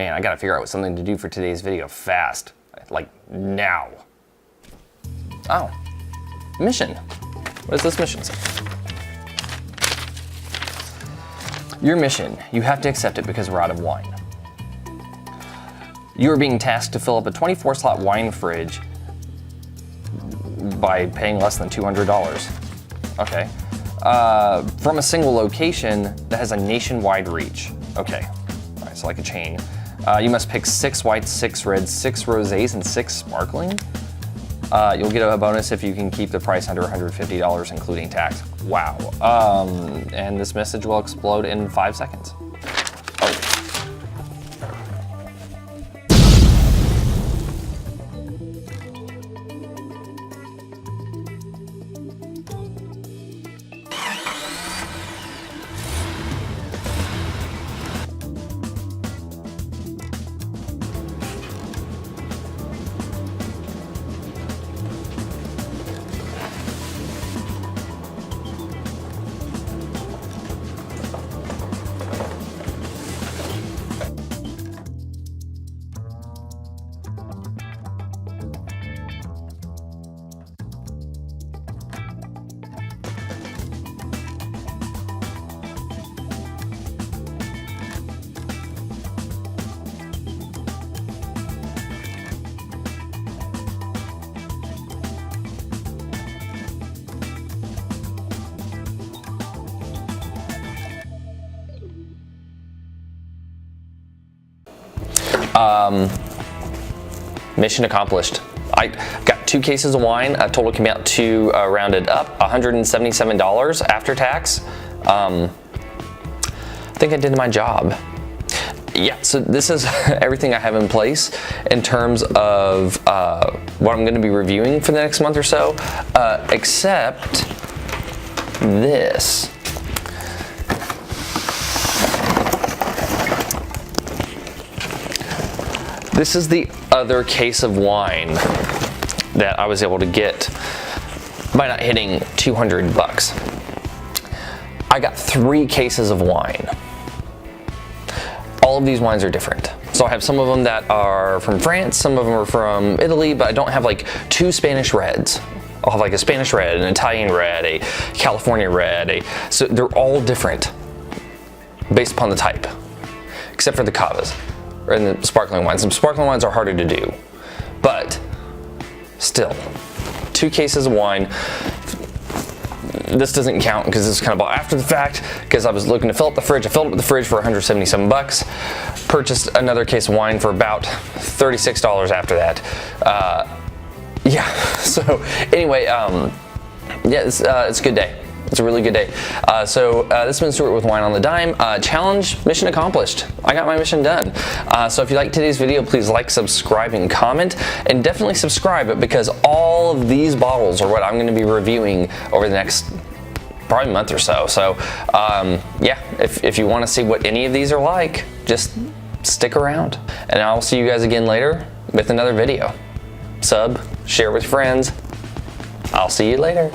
Man, I gotta figure out something to do for today's video fast. Like, now. Oh. Mission. What does this mission say? Your mission. You have to accept it because we're out of wine. You are being tasked to fill up a 24-slot wine fridge by paying less than $200. Okay. From a single location that has a nationwide reach. Okay. All right, so like a chain. You must pick 6 whites, 6 reds, 6 rosés, and 6 sparkling. You'll get a bonus if you can keep the price under $150, including tax. Wow. And this message will explode in 5 seconds. Mission accomplished. I got 2 cases of wine. A total came out to, rounded up, $177 after tax. I think I did my job. Yeah, so this is everything I have in place in terms of what I'm going to be reviewing for the next month or so, except this. This is the other case of wine that I was able to get by not hitting 200 bucks. I got 3 cases of wine. All of these wines are different. So I have some of them that are from France, some of them are from Italy, but I don't have like 2 Spanish reds. I'll have like a Spanish red, an Italian red, a California red, so they're all different based upon the type, except for the cavas. And the sparkling wines. Some sparkling wines are harder to do, but still, 2 cases of wine. This doesn't count because this is kind of bought after the fact because I was looking to fill up the fridge. I filled up the fridge for 177 bucks. Purchased another case of wine for about $36 after that. Yeah, so anyway, yeah, it's a good day. It's a really good day. This has been Stuart with Wine on the Dime. Challenge mission accomplished. I got my mission done. So if you liked today's video, please like, subscribe, and comment. And definitely subscribe because all of these bottles are what I'm going to be reviewing over the next probably month or so. So yeah, if you want to see what any of these are like, just stick around. And I'll see you guys again later with another video. Sub, share with friends. I'll see you later.